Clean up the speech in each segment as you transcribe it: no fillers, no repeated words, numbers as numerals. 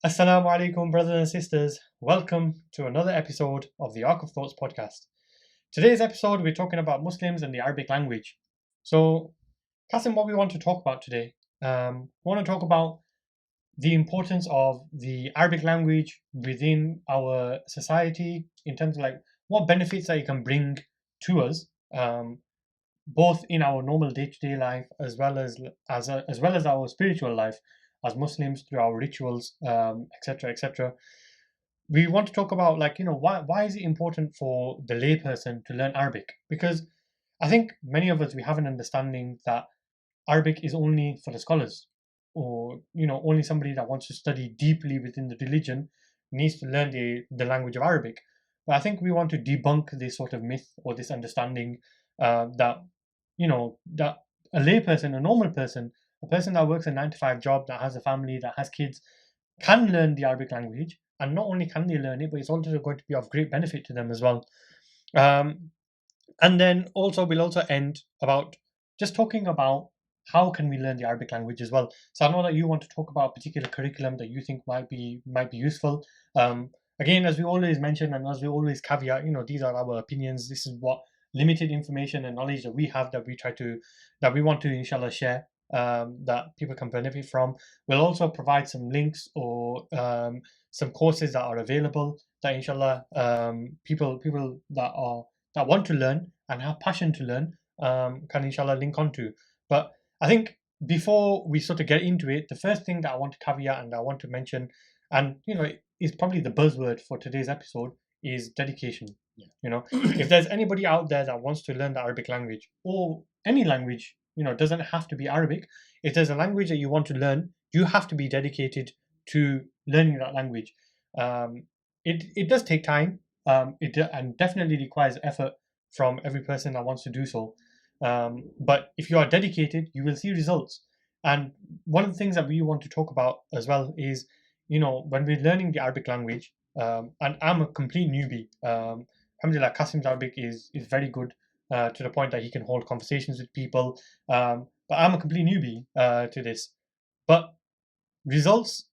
Assalamu alaikum, brothers and sisters. Welcome to another episode of the Arc of Thoughts podcast. Today's episode, we're talking about Muslims and the Arabic language. So, Kasim, what we want to talk about today, we want to talk about the importance of the Arabic language within our society in terms of like what benefits that it can bring to us, both in our normal day-to-day life as well as our spiritual life as Muslims through our rituals, etc., etc. We want to talk about like why is it important for the layperson to learn Arabic? Because I think many of us we have an understanding that Arabic is only for the scholars, or only somebody that wants to study deeply within the religion needs to learn the language of Arabic. But I think we want to debunk this sort of myth or this understanding that that a layperson, a normal person, a person that works a 9 to 5 job, that has a family, that has kids, can learn the Arabic language, and not only can they learn it, but it's also going to be of great benefit to them as well. Um, and then also we'll also end about just talking about how can we learn the Arabic language as well. So I know that you want to talk about a particular curriculum that you think might be useful. Again, as we always mention and as we always caveat, these are our opinions. This is what limited information and knowledge that we have that we want to inshallah share, that people can benefit from. We'll also provide some links or some courses that are available that inshallah people that want to learn and have passion to learn can inshallah link onto. But I think before we sort of get into it, the first thing that I want to caveat and I want to mention, and is probably the buzzword for today's episode, is dedication. If there's anybody out there that wants to learn the Arabic language or any language, it doesn't have to be Arabic. If there's a language that you want to learn, you have to be dedicated to learning that language. It does take time. And definitely requires effort from every person that wants to do so. But if you are dedicated, you will see results. And one of the things that we want to talk about as well is, when we're learning the Arabic language, and I'm a complete newbie. Alhamdulillah, Kasim's Arabic is very good, to the point that he can hold conversations with people. But I'm a complete newbie to this. But results,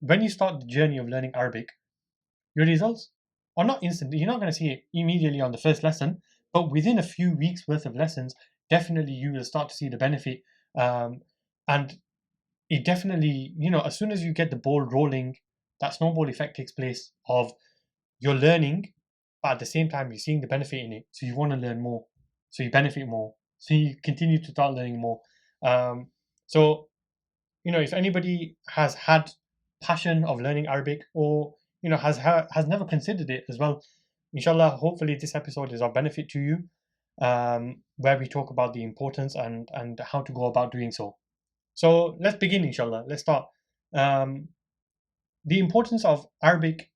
when you start the journey of learning Arabic, your results are not instant. You're not going to see it immediately on the first lesson, but within a few weeks worth of lessons, definitely you will start to see the benefit. And it definitely, as soon as you get the ball rolling, that snowball effect takes place of you're learning, but at the same time, you're seeing the benefit in it. So you want to learn more. So you benefit more. So you continue to start learning more. So, if anybody has had passion of learning Arabic, or has never considered it as well, inshallah, hopefully this episode is of benefit to you, where we talk about the importance and how to go about doing so. So let's begin, inshallah. Let's start. The importance of Arabic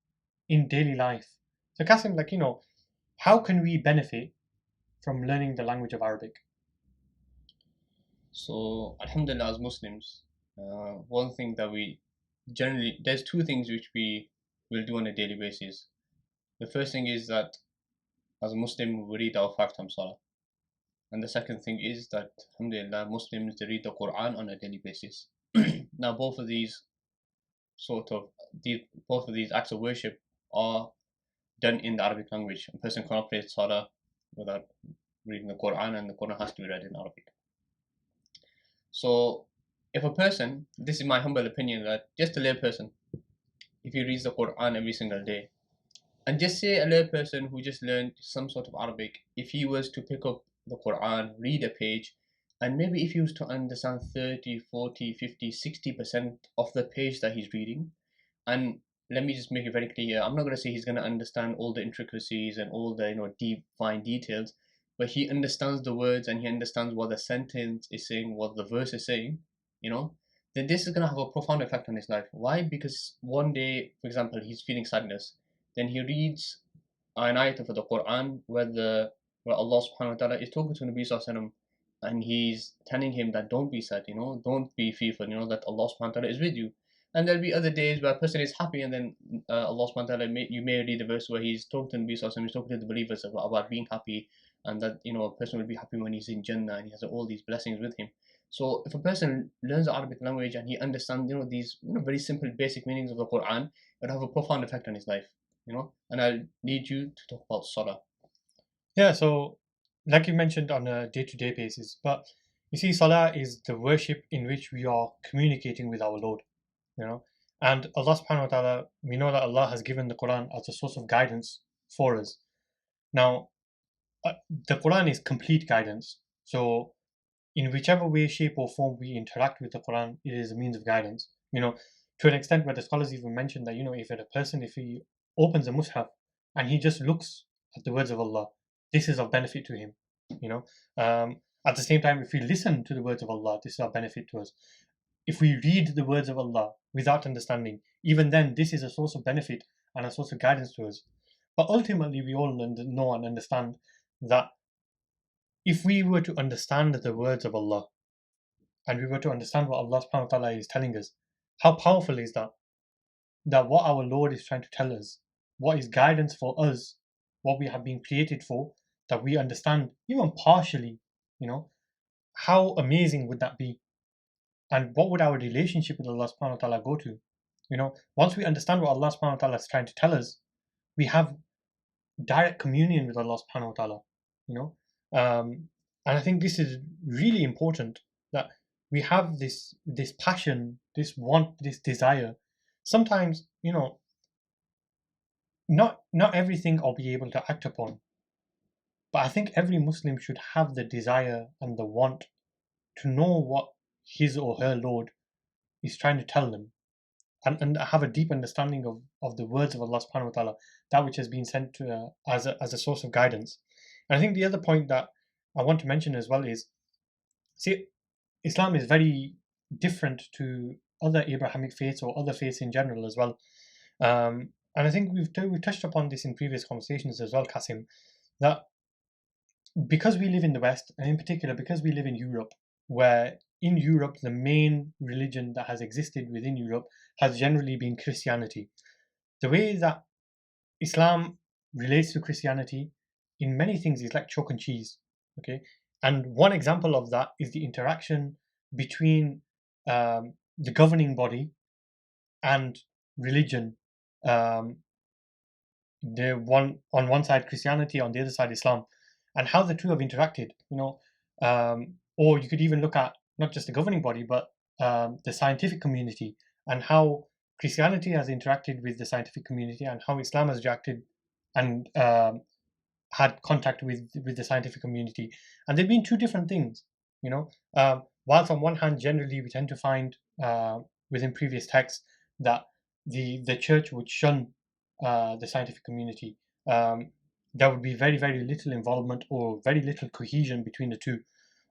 in daily life. So Kasim, how can we benefit from learning the language of Arabic? So, Alhamdulillah, as Muslims, one thing that we generally, there's two things which we will do on a daily basis. The first thing is that as a Muslim, we read our 5 times Salah. And the second thing is that, Alhamdulillah, Muslims, they read the Quran on a daily basis. Now, both of these acts of worship are done in the Arabic language. A person cannot pray Salah without reading the Quran, and the Quran has to be read in Arabic. So, if a person, this is my humble opinion, that just a lay person, if he reads the Quran every single day, and just say a lay person who just learned some sort of Arabic, if he was to pick up the Quran, read a page, and maybe if he was to understand 30, 40, 50, 60% of the page that he's reading, and let me just make it very clear, I'm not going to say he's going to understand all the intricacies and all the deep, fine details, but he understands the words and he understands what the sentence is saying, what the verse is saying, then this is going to have a profound effect on his life. Why? Because one day, for example, he's feeling sadness, then he reads an ayat of the Quran where Allah subhanahu wa ta'ala is talking to Nabi sallallahu alaihi wasallam, and he's telling him that don't be sad, don't be fearful, that Allah subhanahu wa ta'ala is with you. And there'll be other days where a person is happy, and then Allah subhanahu wa ta'ala, you may read the verse where he's talking to Nabi sallallahu alaihi wasallam, he's talking to the believers about being happy, and that a person will be happy when he's in Jannah and he has all these blessings with him. So if a person learns the Arabic language and he understands, these very simple basic meanings of the Quran, it would have a profound effect on his life. And I'll need you to talk about Salah. Yeah, so like you mentioned on a day-to-day basis, but you see, Salah is the worship in which we are communicating with our Lord, you know. And Allah subhanahu wa ta'ala, we know that Allah has given the Quran as a source of guidance for us. Now, the Quran is complete guidance. So in whichever way, shape, or form we interact with the Quran, it is a means of guidance. To an extent where the scholars even mentioned that, if he opens a mushaf and he just looks at the words of Allah, this is of benefit to him. You know, at the same time, if we listen to the words of Allah, this is of benefit to us. If we read the words of Allah without understanding, even then, this is a source of benefit and a source of guidance to us. But ultimately, we all know and understand that if we were to understand the words of Allah and we were to understand what Allah subhanahu wa ta'ala is telling us, how powerful is that? That what our Lord is trying to tell us, what is guidance for us, what we have been created for, that we understand even partially, you know, how amazing would that be? And what would our relationship with Allah subhanahu wa ta'ala go to? Once we understand what Allah subhanahu wa ta'ala is trying to tell us, we have direct communion with Allah subhanahu wa ta'ala, you know. And I think this is really important, that we have this passion, this want, this desire. Sometimes, not everything I'll be able to act upon, but I think every Muslim should have the desire and the want to know what his or her Lord is trying to tell them, and have a deep understanding of the words of Allah subhanahu wa ta'ala, that which has been sent to, as a source of guidance. And I think the other point that I want to mention as well is, see, Islam is very different to other Abrahamic faiths or other faiths in general as well. And I think we've touched upon this in previous conversations as well, Kasim, that because we live in the West, and in particular because we live in Europe, where in Europe the main religion that has existed within Europe has generally been Christianity. The way that Islam relates to Christianity in many things is like chalk and cheese. Okay, and one example of that is the interaction between the governing body and religion. The one on one side Christianity, on the other side Islam, and how the two have interacted. Or you could even look at not just the governing body, but the scientific community, and how Christianity has interacted with the scientific community, and how Islam has reacted and had contact with the scientific community. And they've been two different things. Whilst on one hand, generally we tend to find within previous texts that the church would shun the scientific community. There would be very, very little involvement or very little cohesion between the two.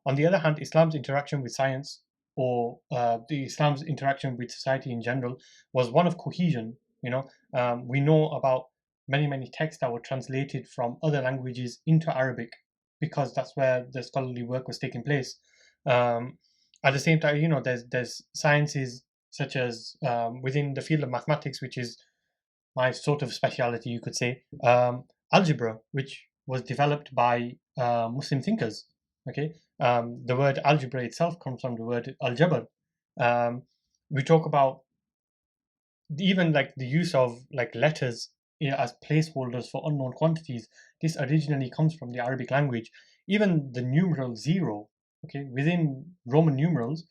On the other hand, Islam's interaction with science, or the Islam's interaction with society in general, was one of cohesion. We know about many, many texts that were translated from other languages into Arabic, because that's where the scholarly work was taking place. At the same time, there's sciences such as within the field of mathematics, which is my sort of speciality, you could say, algebra, which was developed by Muslim thinkers. Okay, the word algebra itself comes from the word al-jabr. We talk about even like the use of like letters as placeholders for unknown quantities. This originally comes from the Arabic language. Even the numeral zero, okay, within Roman numerals,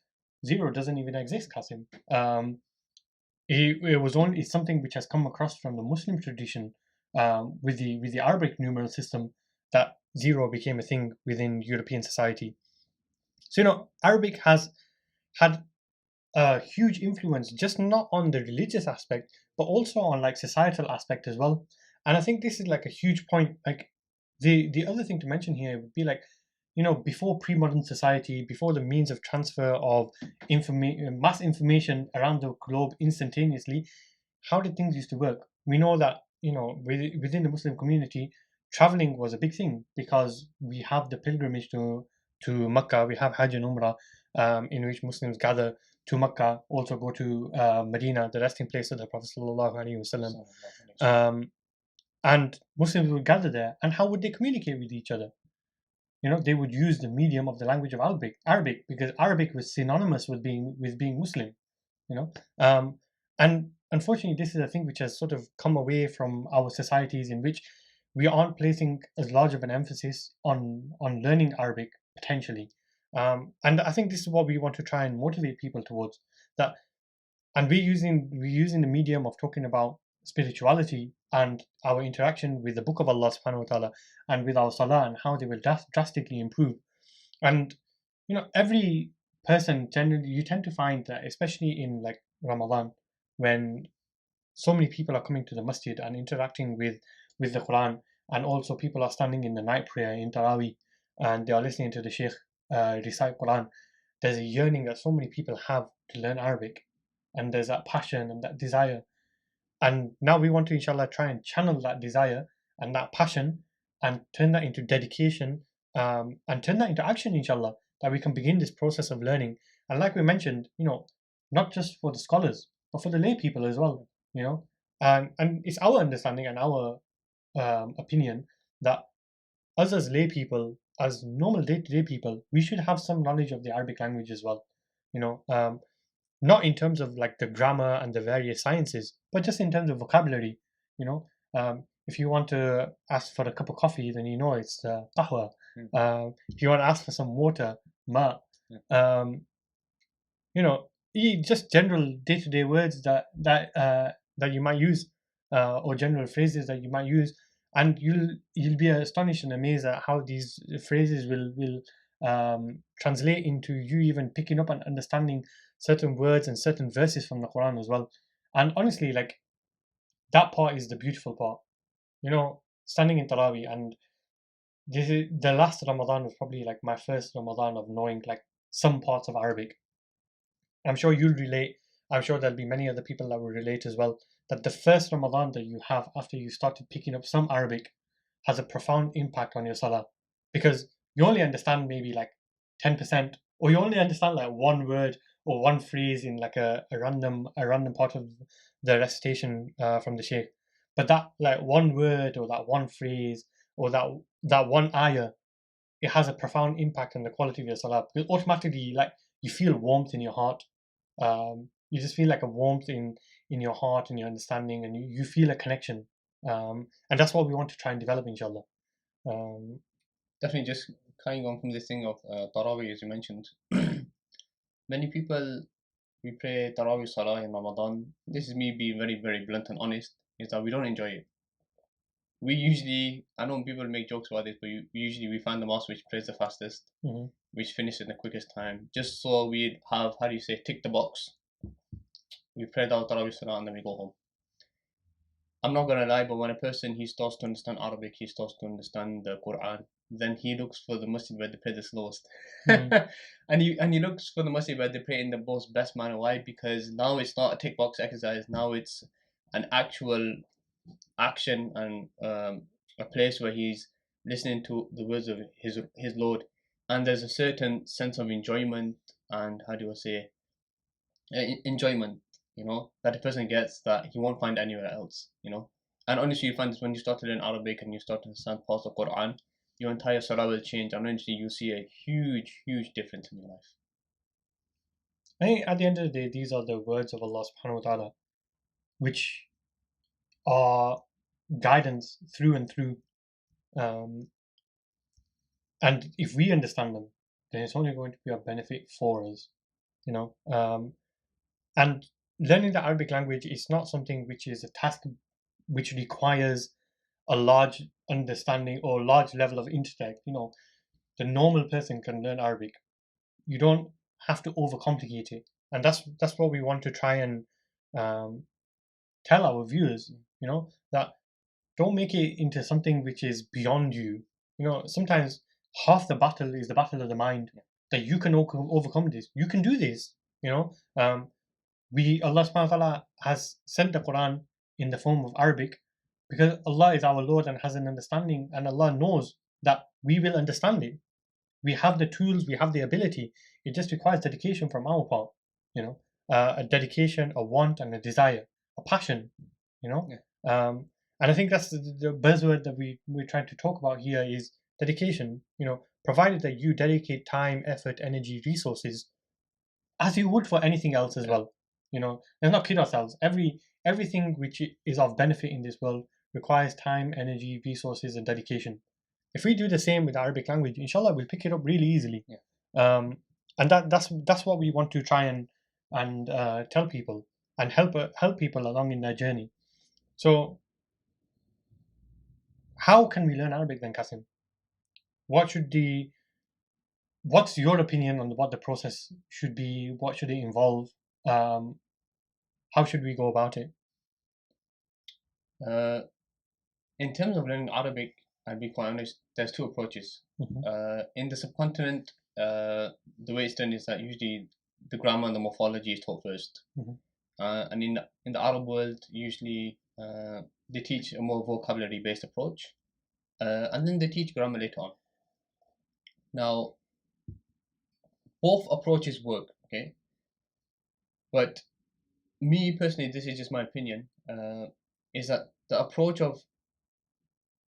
zero doesn't even exist, Kasim. It's something which has come across from the Muslim tradition, with the Arabic numeral system, that zero became a thing within European society. So Arabic has had a huge influence, just not on the religious aspect, but also on like societal aspect as well. And I think this is like a huge point. Like the other thing to mention here would be like, before pre-modern society, before the means of transfer of mass information around the globe instantaneously, how did things used to work? We know that within the Muslim community, traveling was a big thing, because we have the pilgrimage to Mecca, we have Hajj and Umrah, in which Muslims gather to Mecca, also go to Medina, the resting place of the Prophet sallallahu alaihi wasallam. And Muslims would gather there, and how would they communicate with each other? they would use the medium of the language of Arabic, because Arabic was synonymous with being Muslim. And unfortunately, this is a thing which has sort of come away from our societies, in which we aren't placing as large of an emphasis on learning Arabic potentially. And I think this is what we want to try and motivate people towards, that. And we're using the medium of talking about spirituality and our interaction with the Book of Allah Subhanahu wa Taala, and with our Salah, and how they will drastically improve. And every person, generally, you tend to find that, especially in like Ramadan, when so many people are coming to the masjid and interacting with the Quran, and also people are standing in the night prayer in Taraweeh, and they are listening to the Sheikh recite Quran. There's a yearning that so many people have to learn Arabic, and there's that passion and that desire. And now we want to, inshallah, try and channel that desire and that passion, and turn that into dedication, and turn that into action, inshallah, that we can begin this process of learning. And like we mentioned, not just for the scholars, but for the lay people as well. And it's our understanding and our opinion that us as lay people, as normal day-to-day people, we should have some knowledge of the Arabic language as well. Not in terms of like the grammar and the various sciences, but just in terms of vocabulary. If you want to ask for a cup of coffee, then it's qahwa. If you want to ask for some water, ma. Just general day-to-day words that you might use, or general phrases that you might use, and you'll be astonished and amazed at how these phrases will translate into you even picking up and understanding certain words and certain verses from the Quran as well. And honestly, like, that part is the beautiful part. Standing in Taraweeh, and this is the last Ramadan was probably like my first Ramadan of knowing like some parts of Arabic. I'm sure you'll relate. I'm sure there'll be many other people that will relate as well. That the first Ramadan that you have after you started picking up some Arabic has a profound impact on your Salah, because you only understand maybe like 10%, or you only understand like one word or one phrase in like a random part of the recitation from the Sheikh. But that like one word, or that one phrase, or that one ayah, it has a profound impact on the quality of your Salah, because automatically, like, you feel warmth in your heart. You just feel like a warmth in your heart and your understanding, and you feel a connection. And that's what we want to try and develop, inshallah. Definitely, just carrying on from this thing of Taraweeh, as you mentioned. Many people, we pray Taraweeh Salah in Ramadan. This is me being very, very blunt and honest, is that we don't enjoy it. We usually, I know people make jokes about this, but we find the mosque which prays the fastest, which finishes in the quickest time, just so we have, how do you say, tick the box. We pray our Taraweeh Salah and then we go home. I'm not gonna lie, but when a person, he starts to understand Arabic, he starts to understand the Quran, then he looks for the masjid where they pray the slowest. and he looks for the masjid where they pray in the most best manner. Why? Because now it's not a tick box exercise. Now it's an actual action, and a place where he's listening to the words of his Lord, and there's a certain sense of enjoyment, and how do I say, enjoyment, that a person gets that he won't find anywhere else, And honestly, you find this when you start to learn Arabic and you start to understand parts of Quran, your entire Salah will change, and eventually you'll see a huge, huge difference in your life. I think at the end of the day, these are the words of Allah Subhanahu wa Taala, which are guidance through and through. And if we understand them, then it's only going to be a benefit for us, And learning the Arabic language is not something which is a task which requires a large understanding or large level of intellect. The normal person can learn Arabic. You don't have to overcomplicate it, and that's what we want to try and tell our viewers. That don't make it into something which is beyond you. Sometimes half the battle is the battle of the mind. That you can overcome this. You can do this. Allah subhanahu wa ta'ala has sent the Quran in the form of Arabic, because Allah is our Lord and has an understanding, and Allah knows that we will understand it. We have the tools, we have the ability. It just requires dedication from our part. A dedication, a want, and a desire, a passion. And I think that's the buzzword that we're trying to talk about here is dedication. provided that you dedicate time, effort, energy, resources, as you would for anything else as well. Let's not kid ourselves. Everything which is of benefit in this world requires time, energy, resources, and dedication. If we do the same with the Arabic language, inshallah, we'll pick it up really easily. Yeah. And that's what we want to try and tell people and help people along in their journey. So, how can we learn Arabic then, Kasim? What's your opinion on what the process should be? What should it involve? How should we go about it? In terms of learning Arabic, I'll be quite honest, there's two approaches. In the subcontinent, the way it's done is that usually the grammar and the morphology is taught first. And in the Arab world, usually they teach a more vocabulary-based approach, and then they teach grammar later on. Now, both approaches work, okay? But me personally, this is just my opinion, is that the approach of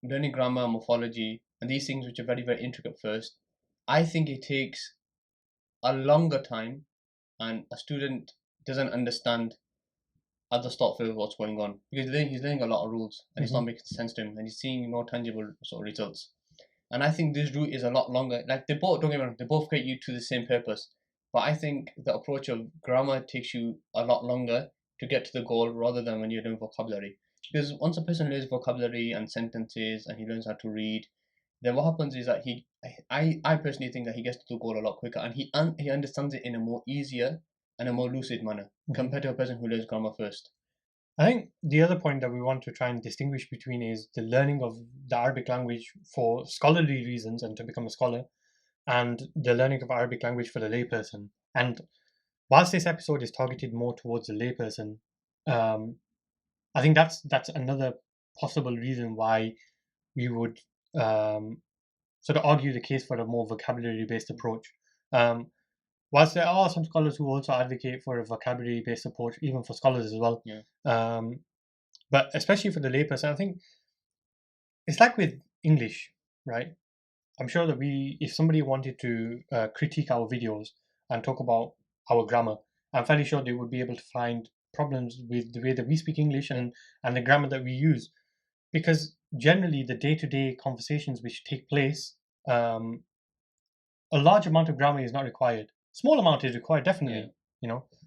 learning grammar, morphology, and these things which are very, very intricate first, I think it takes a longer time, and a student doesn't understand at the start with what's going on, because he's learning a lot of rules and it's not making sense to him, and he's seeing no tangible sort of results. And I think this route is a lot longer. Like, they both, don't get me wrong, they both get you to the same purpose, but I think the approach of grammar takes you a lot longer to get to the goal rather than when you're doing vocabulary. Because once a person learns vocabulary and sentences and he learns how to read, then what happens is that I personally think that he gets to the goal a lot quicker, and he understands it in a more easier and a more lucid manner compared to a person who learns grammar first. I think the other point that we want to try and distinguish between is the learning of the Arabic language for scholarly reasons and to become a scholar, and the learning of Arabic language for the layperson. And whilst this episode is targeted more towards the layperson, I think that's another possible reason why we would sort of argue the case for a more vocabulary-based approach. Whilst there are some scholars who also advocate for a vocabulary-based approach, even for scholars as well. But especially for the layperson, I think it's like with English, right? I'm sure that if somebody wanted to critique our videos and talk about our grammar, I'm fairly sure they would be able to find problems with the way that we speak English and the grammar that we use. Because generally, the day-to-day conversations which take place, a large amount of grammar is not required. Small amount is required, definitely,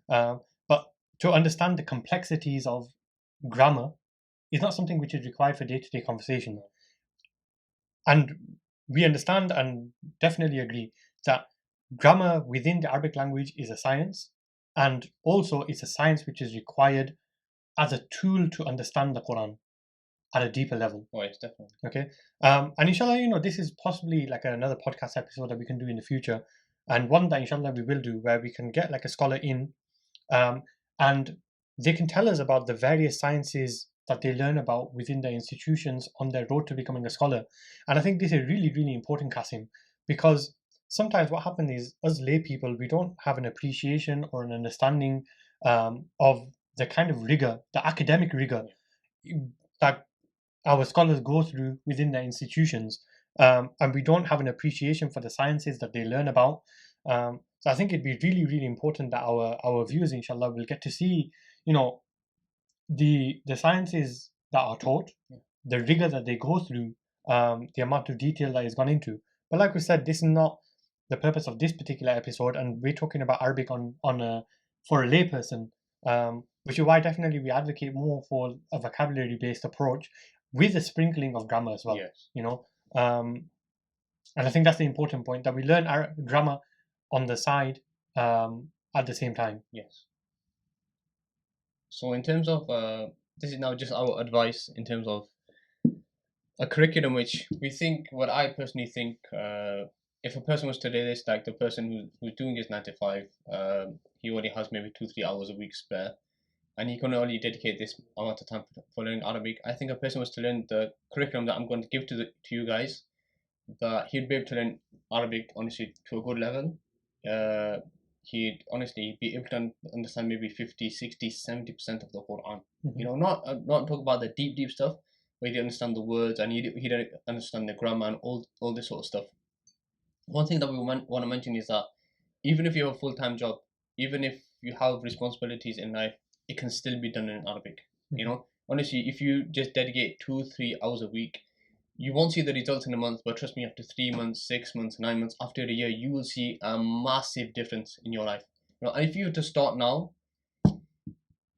but to understand the complexities of grammar is not something which is required for day-to-day conversation. And we understand and definitely agree that grammar within the Arabic language is a science, and also it's a science which is required as a tool to understand the Quran at a deeper level. Oh, yes, definitely. Okay. And inshallah, this is possibly like another podcast episode that we can do in the future, and one that inshallah we will do, where we can get like a scholar in, and they can tell us about the various sciences that they learn about within their institutions on their road to becoming a scholar. And I think this is really, really important, Kasim, because sometimes what happens is, us lay people, we don't have an appreciation or an understanding of the kind of rigor, the academic rigor that our scholars go through within their institutions, and we don't have an appreciation for the sciences that they learn about. So I think it'd be really, really important that our viewers, inshallah, will get to see, the sciences that are taught, the rigor that they go through, the amount of detail that is gone into. But like we said, this is not the purpose of this particular episode, and we're talking about Arabic for a layperson, which is why definitely we advocate more for a vocabulary-based approach with a sprinkling of grammar as well. Yes. And I think that's the important point, that we learn grammar on the side at the same time. Yes. So in terms of this is now just our advice in terms of a curriculum which we think, what I personally think, if a person was to do this, like the person who's doing his 9 to 5, he only has maybe 2-3 hours a week spare, and he can only dedicate this amount of time for learning Arabic. I think a person was to learn the curriculum that I'm going to give to you guys, that he'd be able to learn Arabic honestly to a good level. He'd honestly be able to understand maybe 50, 60, 70% of the Quran. Not talk about the deep stuff, but he'd understand the words, and he'd understand the grammar and all this sort of stuff. One thing that we want to mention is that even if you have a full-time job, even if you have responsibilities in life, it can still be done in Arabic. You know, honestly, if you just dedicate 2-3 hours a week, you won't see the results in a month, but trust me, after 3 months, 6 months, 9 months, after a year, you will see a massive difference in your life. You know, and if you were to start now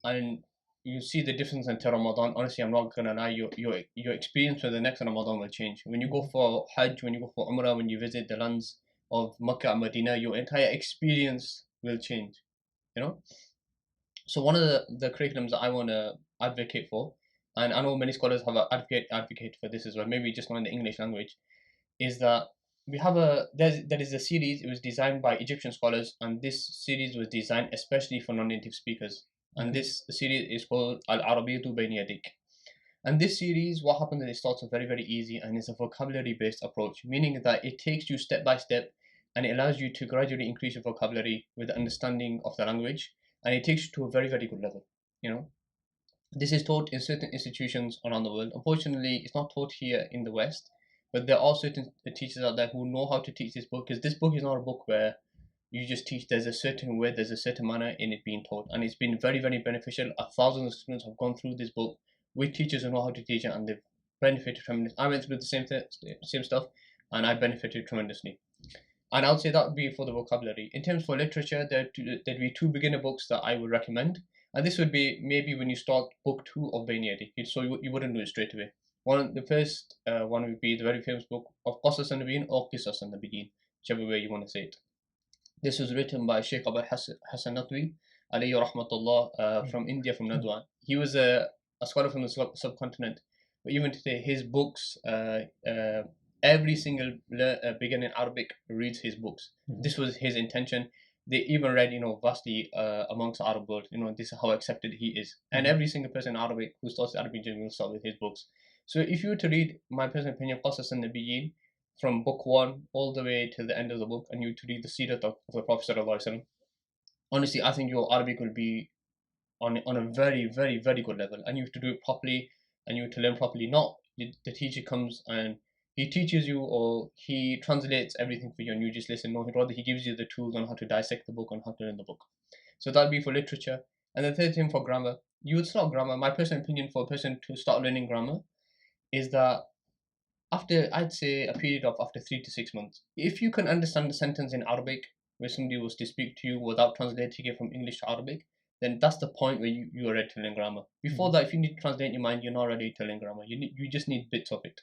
and you see the difference until Ramadan, honestly, I'm not gonna lie, your experience for the next Ramadan will change. When you go for Hajj, when you go for Umrah, when you visit the lands of Makkah and Medina, your entire experience will change. You know. So one of the curriculums that I want to advocate for, and I know many scholars have advocate for this as well, maybe just not in the English language, is that we have there is a series. It was designed by Egyptian scholars, and this series was designed especially for non-native speakers. And this series is called Al Arabiyatu Bayna Yadik. And this series, what happens is it starts off very, very easy and it's a vocabulary based approach, meaning that it takes you step by step and it allows you to gradually increase your vocabulary with the understanding of the language, and it takes you to a very, very good level. You know, this is taught in certain institutions around the world. Unfortunately, it's not taught here in the West, but there are certain teachers out there who know how to teach this book, because this book is not a book where you just teach. There's a certain way, there's a certain manner in it being taught, and it's been very, very beneficial. Thousands of students have gone through this book with teachers who know how to teach it, and they've benefited tremendously. I went through the same stuff, and I benefited tremendously. And I would say that would be for the vocabulary. In terms for literature, there'd be two beginner books that I would recommend. And this would be maybe when you start book 2 of Bainiyadi. So you wouldn't do it straight away. The first one would be the very famous book of Qasas an-Nabiyyin or Qisas an-Nabiyyin, whichever way you want to say it. This was written by Sheikh Abu Hassan Nadwi, alayhi rahmatullah, from India, from Nadwa. He was a scholar from the subcontinent. But even today, his books, every single beginner in Arabic reads his books. This was his intention. They even read, vastly amongst the Arab world. This is how accepted he is. And every single person in Arabic who starts Arabic will start with his books. So if you were to read, my personal opinion, Qasas an-Nabiyyin, from book 1 all the way to the end of the book, and you to read the Sirat of the Prophet ﷺ, honestly, I think your Arabic will be on a very, very, very good level, and you have to do it properly, and you have to learn properly. Not the teacher comes and he teaches you or he translates everything for you and you just listen. No, rather he gives you the tools on how to dissect the book, on how to learn the book. So that'll be for literature. And the third thing for grammar, you would start grammar. My personal opinion for a person to start learning grammar is that after, I'd say, a period of after 3 to 6 months, if you can understand the sentence in Arabic where somebody was to speak to you without translating it from English to Arabic, then that's the point where you are ready to learn grammar. Before that, if you need to translate your mind, you're not ready to learn grammar. You just need bits of it,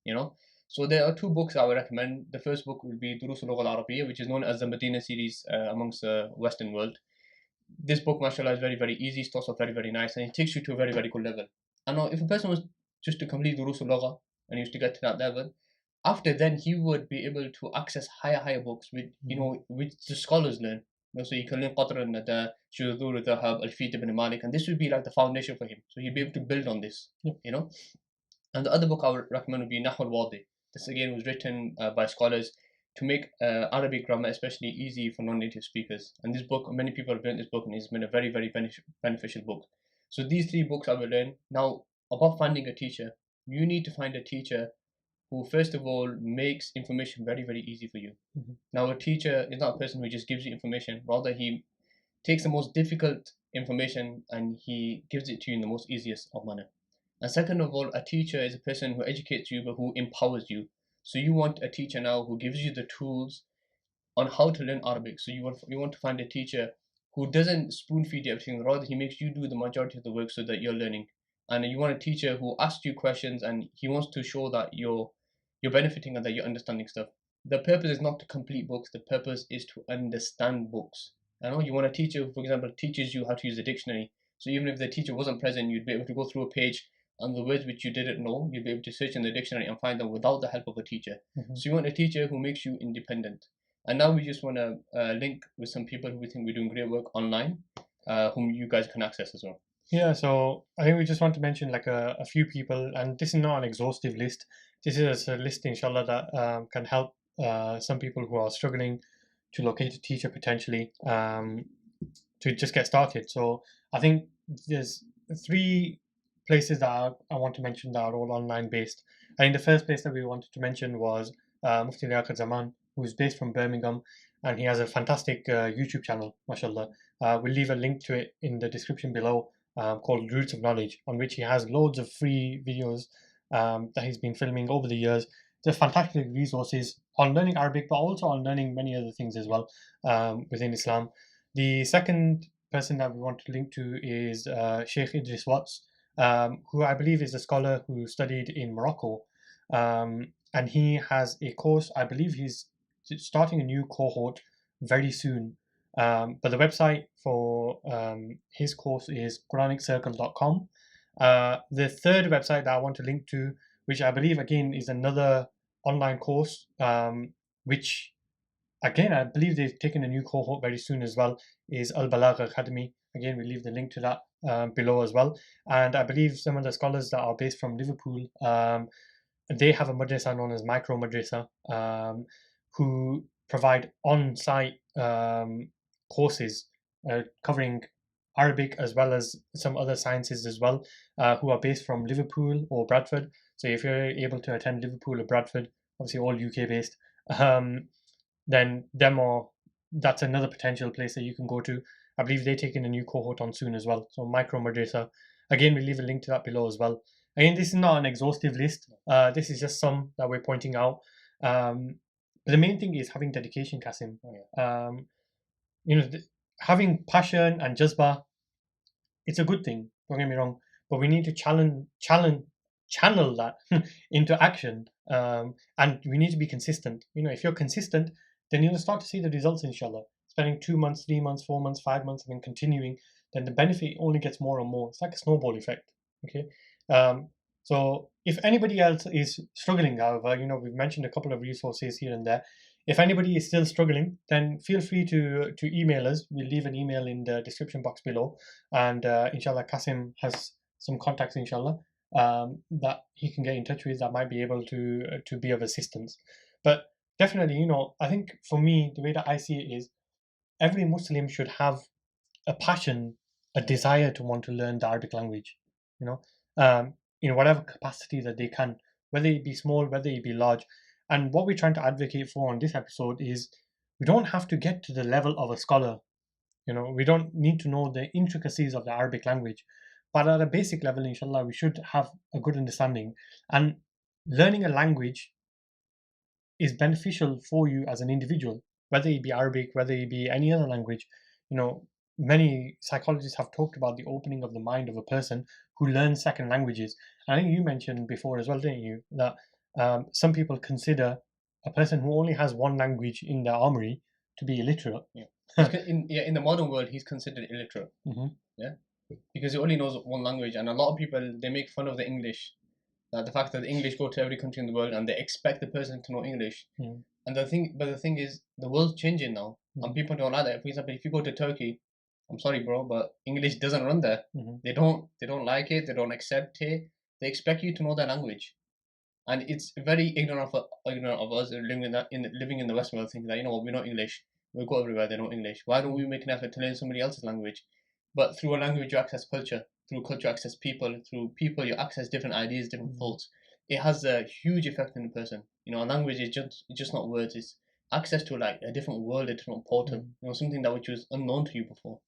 you know. So there are two books I would recommend. The first book will be Urooq al-Arabiyya, which is known as the Medina series amongst the Western world. This book, mashallah, is very, very easy, starts off very, very nice, and it takes you to a very, very good level. I know if a person was just to complete Urooq al and used to get to that level, after then he would be able to access higher books with which the scholars learn. So you can learn Qatr al-Nada, Shudhur al-Dhahab, Al-Fit ibn Malik, and this would be like the foundation for him. So he'd be able to build on this, And the other book I would recommend would be Nahu al-Wadi. This again was written by scholars to make Arabic grammar especially easy for non-native speakers. And this book, many people have learned this book, and it's been a very, very beneficial book. So these three books I will learn. Now, about finding a teacher, you need to find a teacher who, first of all, makes information very, very easy for you. Now, a teacher is not a person who just gives you information. Rather, he takes the most difficult information and he gives it to you in the most easiest of manner. And second of all, a teacher is a person who educates you but who empowers you. So you want a teacher now who gives you the tools on how to learn Arabic. So you want to find a teacher who doesn't spoon feed you everything. Rather, he makes you do the majority of the work so that you're learning. And you want a teacher who asks you questions and he wants to show that you're benefiting and that you're understanding stuff. The purpose is not to complete books. The purpose is to understand books. You want a teacher who, for example, teaches you how to use a dictionary. So even if the teacher wasn't present, you'd be able to go through a page and the words which you didn't know, you'd be able to search in the dictionary and find them without the help of a teacher. So you want a teacher who makes you independent. And now we just want to link with some people who we think we're doing great work online, whom you guys can access as well. Yeah, so I think we just want to mention like a few people, and this is not an exhaustive list. This is a list, inshallah, that can help some people who are struggling to locate a teacher potentially to just get started. So I think there's 3 places that I want to mention that are all online based. I think the first place that we wanted to mention was Mufti Liaquat Zaman. who's based from Birmingham, and he has a fantastic YouTube channel, mashallah. We'll leave a link to it in the description below, called Roots of Knowledge, on which he has loads of free videos that he's been filming over the years. Just fantastic resources on learning Arabic, but also on learning many other things as well within Islam. The second person that we want to link to is Sheikh Idris Watts, who I believe is a scholar who studied in Morocco. And he has a course, I believe he's starting a new cohort very soon. But the website for his course is QuranicCircle.com. The third website that I want to link to, which I believe again is another online course, which again I believe they've taken a new cohort very soon as well, is Al Balagh Academy. Again, we'll leave the link to that below as well. And I believe some of the scholars that are based from Liverpool, they have a madrasa known as Micro Madrasa, who provide on-site courses covering Arabic as well as some other sciences as well, who are based from Liverpool or Bradford. So if you're able to attend Liverpool or Bradford, obviously all UK based, then that's another potential place that you can go to. I believe they're taking a new cohort on soon as well. So Micro Madrasa. Again, we'll leave a link to that below as well. Again, this is not an exhaustive list. This is just some that we're pointing out. But the main thing is having dedication, Kasim. Having passion and jazba, it's a good thing. Don't get me wrong, but we need to channel that into action, and we need to be consistent. If you're consistent, then you'll start to see the results, inshallah. Spending 2 months, 3 months, 4 months, 5 months, and then continuing, then the benefit only gets more and more. It's like a snowball effect. Okay. So if anybody else is struggling, however, we've mentioned a couple of resources here and there. If anybody is still struggling, then feel free to email us. We'll leave an email in the description box below, and inshallah, Kasim has some contacts, inshallah, that he can get in touch with that might be able to be of assistance. But definitely, I think for me, the way that I see it is, every Muslim should have a passion, a desire to want to learn the Arabic language, in whatever capacity that they can, whether it be small, whether it be large. And what we're trying to advocate for on this episode is, we don't have to get to the level of a scholar. We don't need to know the intricacies of the Arabic language, but at a basic level, inshallah, we should have a good understanding. And learning a language is beneficial for you as an individual, whether it be Arabic, whether it be any other language. Many psychologists have talked about the opening of the mind of a person who learns second languages. And I think you mentioned before as well, didn't you, that some people consider a person who only has one language in their armory to be illiterate. In the modern world, he's considered illiterate. Yeah, because he only knows one language, and a lot of people, they make fun of the English. The fact that the English go to every country in the world, and they expect the person to know English. And the thing is, the world's changing now, and people don't like that. For example, if you go to Turkey, I'm sorry, bro, but English doesn't run there. They don't like it. They don't accept it. They expect you to know their language, and it's very ignorant of us living in the Western world, thinking that we know English. We go everywhere. They know English. Why don't we make an effort to learn somebody else's language? But through a language, you access culture. Through culture, you access people. Through people, you access different ideas, different thoughts. It has a huge effect on the person. A language is just not words. It's access to like a different world, a different portal. Something that which was unknown to you before.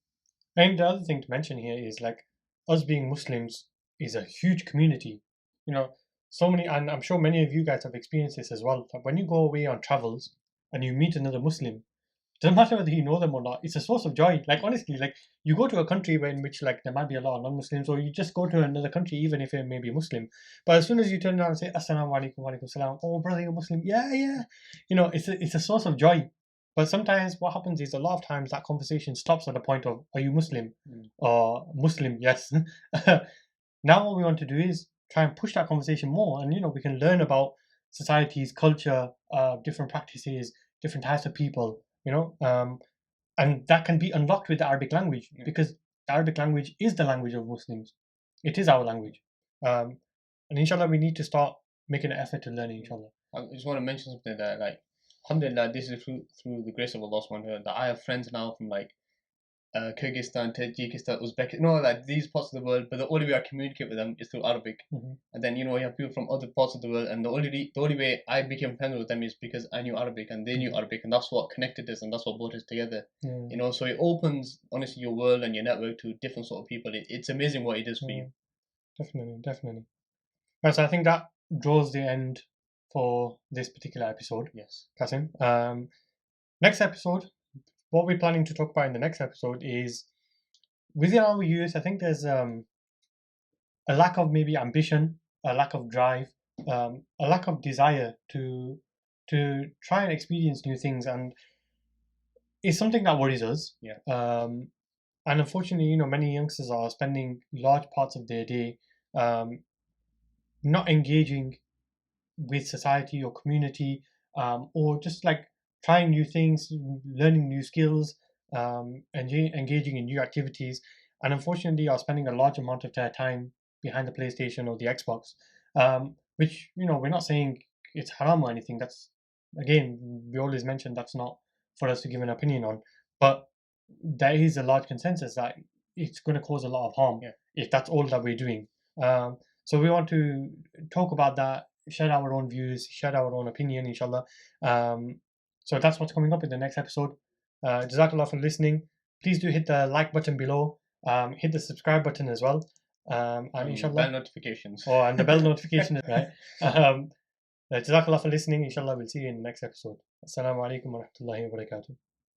And the other thing to mention here is, like, us being Muslims is a huge community. So many, and I'm sure many of you guys have experienced this as well. That when you go away on travels and you meet another Muslim, doesn't matter whether you know them or not, it's a source of joy. Like, honestly, like, you go to a country in which, like, there might be a lot of non-Muslims, or you just go to another country even if it may be Muslim, but as soon as you turn around and say assalamu alaikum wa alaikum salam, oh brother, you're Muslim, yeah, it's a source of joy. But sometimes what happens is, a lot of times that conversation stops at the point of, are you Muslim? Or Muslim, yes. Now what we want to do is try and push that conversation more, and we can learn about societies, culture, different practices, different types of people, and that can be unlocked with the Arabic language, because the Arabic language is the language of Muslims. It is our language, and inshallah, we need to start making an effort to learn it, inshallah. I just want to mention something that, like, alhamdulillah, this is through the grace of Allah subhanahu wa ta'ala, that I have friends now from like Kyrgyzstan, Tajikistan, Uzbekistan, like these parts of the world, but the only way I communicate with them is through Arabic. And then you have people from other parts of the world, and the only way I became friends with them is because I knew Arabic and they knew Arabic, and that's what connected us and that's what brought us together. So it opens honestly your world and your network to different sort of people. It's amazing what it does for you. Definitely. Right, so I think that draws the end for this particular episode. Yes, Kasim. Next episode, what we're planning to talk about in the next episode is within our youth. I think there's a lack of maybe ambition, a lack of drive, a lack of desire to try and experience new things, and it's something that worries us. Yeah. And unfortunately, many youngsters are spending large parts of their day not engaging with society or community, or just like trying new things, learning new skills, engaging in new activities, and unfortunately are spending a large amount of their time behind the PlayStation or the Xbox, which we're not saying it's haram or anything. That's, again, we always mention that's not for us to give an opinion on, but there is a large consensus that it's going to cause a lot of harm if that's all that we're doing. So we want to talk about that, share our own views, share our own opinion, inshallah. So that's what's coming up in the next episode. Jazakallah for listening. Please do hit the like button below. Hit the subscribe button as well. And inshallah. Bell notifications. Oh, and the bell notification, right? Jazakallah for listening. Inshallah, we'll see you in the next episode. Assalamu alaikum wa rahmatullahi wa barakatuh.